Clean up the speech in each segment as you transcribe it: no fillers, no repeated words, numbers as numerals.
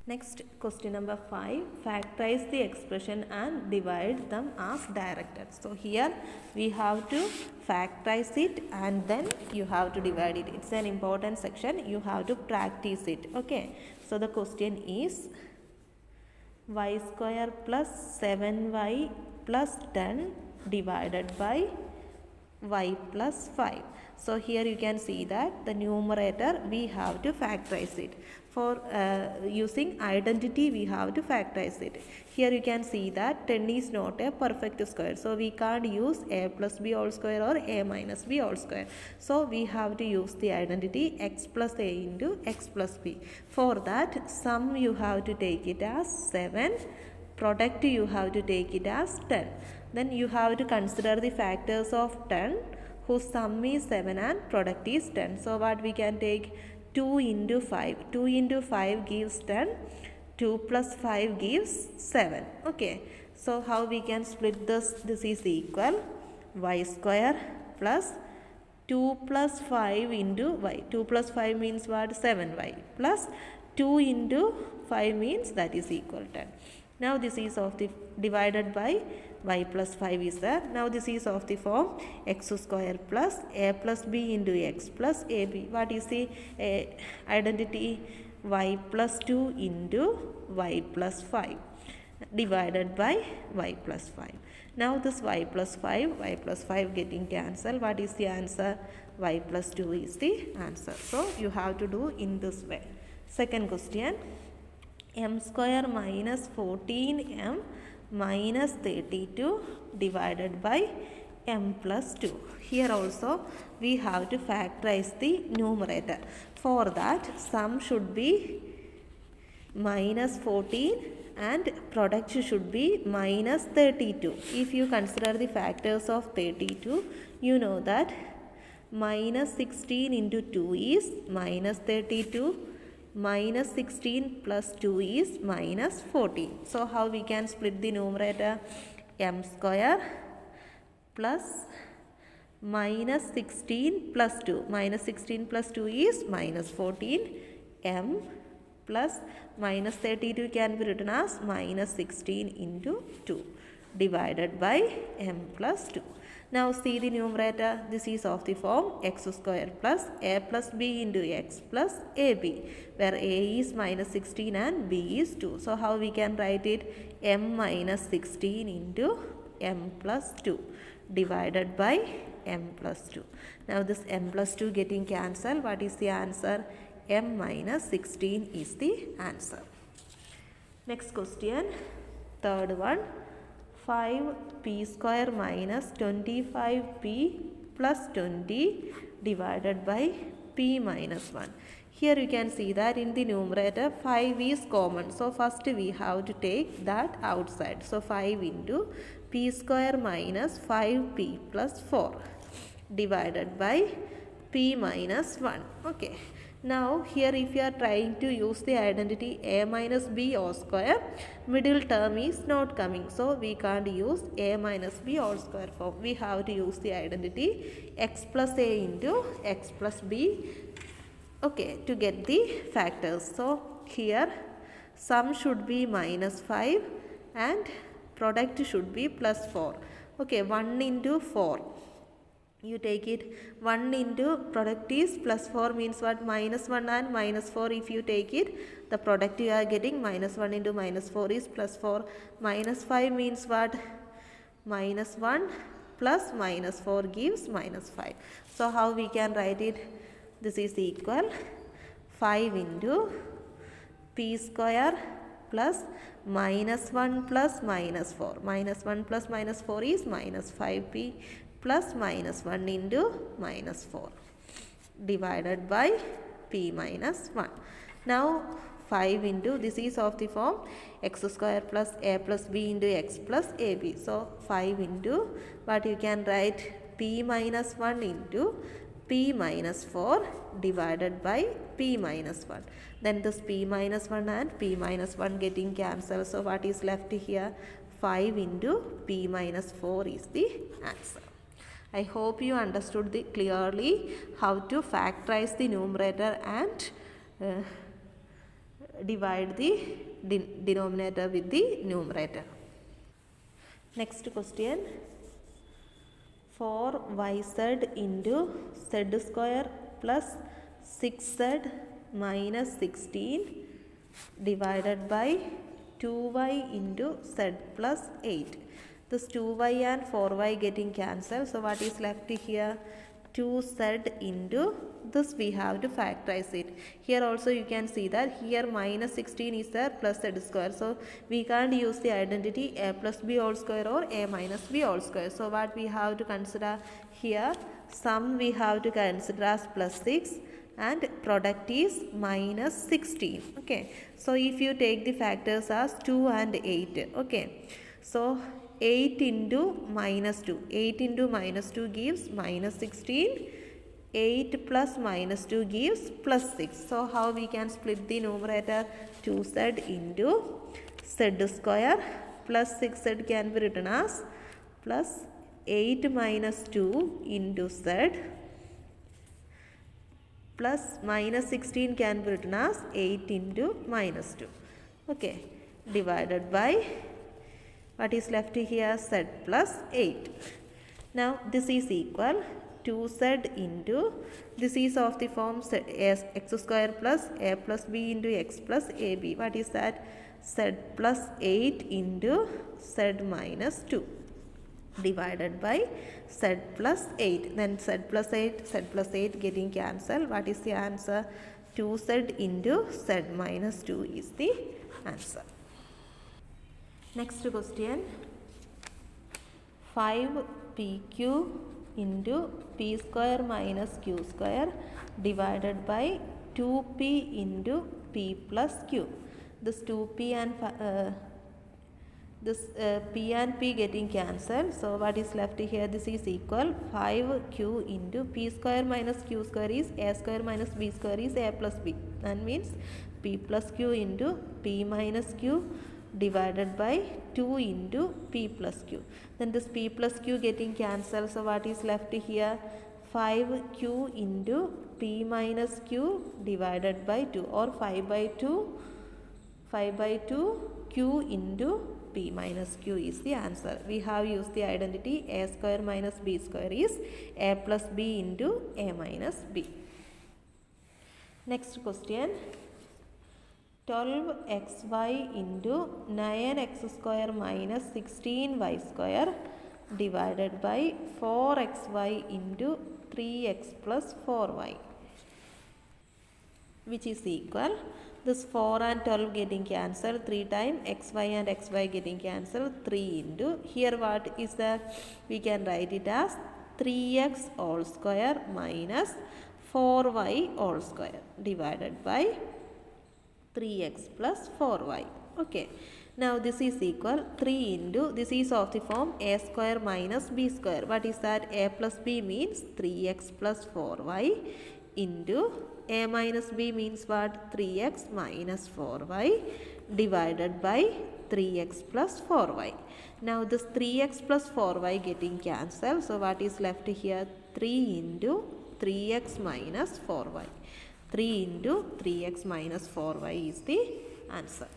Next, question number 5. Factorize the expression and divide them as directed. So here we have to factorize it and then you have to divide it. It's an important section. You have to practice it. Okay. So the question is y square plus 7y plus 10 divided by y plus 5. So here you can see that the numerator we have to factorize it. For using identity we have to factorize it. Here you can see that 10 is not a perfect square. So we can't use a plus b whole square or a minus b whole square. So we have to use the identity x plus a into x plus b. For that sum you have to take it as 7. Product you have to take it as 10. Then you have to consider the factors of 10 whose sum is 7 and product is 10. So what we can take 2 into 5. 2 into 5 gives 10. 2 plus 5 gives 7. Okay. So how we can split this? This is equal y square plus 2 plus 5 into y. 2 plus 5 means what? 7y plus 2 into 5 means that is equal 10. Now this is of the divided by y plus 5 is there. Now this is of the form x square plus a plus b into x plus ab. What is the identity? Y plus 2 into y plus 5 divided by y plus 5. Now this y plus 5 getting cancelled. What is the answer? Y plus 2 is the answer. So you have to do in this way. Second question. M square minus 14m minus 32 divided by m plus 2. Here also we have to factorize the numerator. For that sum should be minus 14 and product should be minus 32. If you consider the factors of 32, you know that minus 16 into 2 is minus 32. Minus 16 plus 2 is minus 14. So how we can split the numerator? M square plus minus 16 plus 2. Minus 16 plus 2 is minus 14. M plus minus 32 can be written as minus 16 into 2 divided by m plus 2. Now see the numerator. This is of the form x square plus a plus b into x plus ab, where a is minus 16 and b is 2. So how we can write it? M minus 16 into m plus 2 divided by m plus 2. Now this m plus 2 getting cancelled. What is the answer? M minus 16 is the answer. Next question. Third one. 5p square minus 25p plus 20 divided by p minus 1. Here you can see that in the numerator 5 is common. So first we have to take that outside. So 5 into p square minus 5p plus 4 divided by p minus 1. Okay. Now here if you are trying to use the identity a minus b all square, middle term is not coming. So we can't use a minus b all square form. We have to use the identity x plus a into x plus b. Okay, to get the factors. So here sum should be minus 5 and product should be plus 4. Okay, 1 into 4. You take it 1 into product is plus 4 means what? Minus 1 and minus 4. If you take it, the product you are getting minus 1 into minus 4 is plus 4. Minus 5 means what? Minus 1 plus minus 4 gives minus 5. So how we can write it? This is equal 5 into p square plus minus 1 plus minus 4. Minus 1 plus minus 4 is minus 5p plus minus 1 into minus 4 divided by p minus 1. Now 5 into, this is of the form x square plus a plus b into x plus ab. So 5 into what you can write? P minus 1 into p minus 4 divided by p minus 1. Then this p minus 1 and p minus 1 getting cancelled. So what is left here? 5 into p minus 4 is the answer. I hope you understood clearly how to factorize the numerator and divide the denominator with the numerator. Next question, 4yz into z square plus 6z minus 16 divided by 2y into z plus 8. This 2y and 4y getting cancelled. So what is left here? 2z into this, we have to factorize it. Here also you can see that here minus 16 is there plus z square. So we can't use the identity a plus b whole square or a minus b whole square. So what we have to consider here, sum we have to consider as plus 6 and product is minus 16. Okay, so if you take the factors as 2 and 8, okay, so 8 into minus 2, 8 into minus 2 gives minus 16, 8 plus minus 2 gives plus 6. So how we can split the numerator? 2z into z square plus 6z can be written as plus 8 minus 2 into z plus minus 16 can be written as 8 into minus 2. Okay, divided by what is left here? Z plus 8. Now this is equal 2z into, this is of the form x square plus a plus b into x plus ab. What is that? Z plus 8 into z minus 2 divided by z plus 8. Then z plus 8 getting cancelled. What is the answer? 2z into z minus 2 is the answer. Next question, 5pq into p square minus q square divided by 2p into p plus q. This 2p and p and p getting cancelled. So what is left here? This is equal 5q into p square minus q square is a square minus b square is a plus b. That means p plus q into p minus q divided by 2 into p plus q. Then this p plus q getting cancelled. So what is left here? 5q into p minus q divided by 2, or 5 by 2 q into p minus q is the answer. We have used the identity a square minus b square is a plus b into a minus b. Next question, 12xy into 9x square minus 16y square divided by 4xy into 3x plus 4y, which is equal, this 4 and 12 getting cancelled, 3 times xy and xy getting cancelled, 3 into, here what is that? We can write it as 3x all square minus 4y all square divided by 3x plus 4y. Okay, now this is equal 3 into, this is of the form a square minus b square. What is that? A plus b means 3x plus 4y into a minus b means what? 3x minus 4y divided by 3x plus 4y. Now this 3x plus 4y getting cancelled. So what is left here? 3 into 3x minus 4y. 3 into 3x minus 4y is the answer.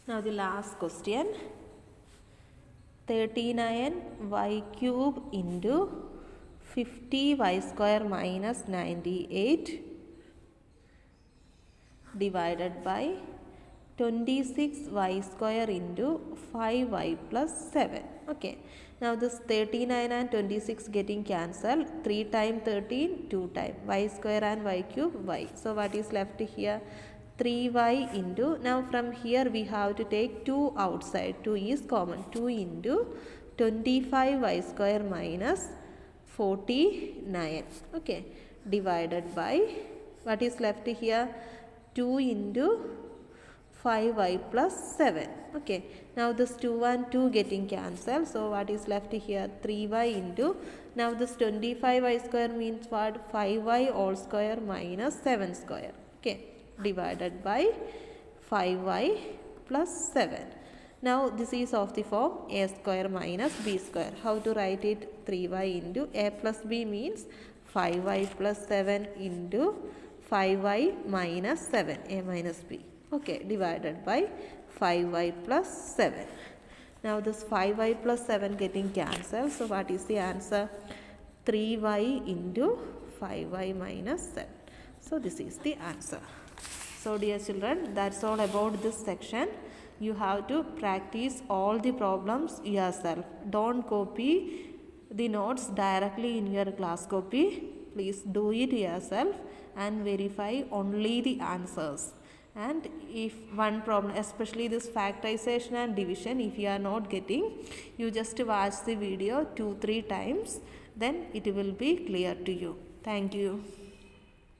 Now the last question, 39y cube into 50y square minus 98 divided by 26y square into 5y plus 7. Okay, now this 39 and 26 getting cancelled, 3 times 13, 2 times y square and y cube y. So what is left here? 3y into, now from here we have to take 2 outside, 2 is common, 2 into 25y square minus 49. Okay, divided by, what is left here? 2 into 5y plus 7. Okay, now this 2 and 2 getting cancelled. So what is left here? 3y into, now this 25y square means what? 5y all square minus 7 square. Okay, divided by 5y plus 7. Now this is of the form a square minus b square. How to write it? 3y into a plus b means 5y plus 7 into 5y minus 7, a minus b. Okay, divided by 5y plus 7. Now this 5y plus 7 getting cancelled. So what is the answer? 3y into 5y minus 7. So this is the answer. So dear children, that's all about this section. You have to practice all the problems yourself. Don't copy the notes directly in your class copy. Please do it yourself and verify only the answers. And if one problem, especially this factorization and division, if you are not getting, you just watch the video 2-3 times, then it will be clear to you. Thank you.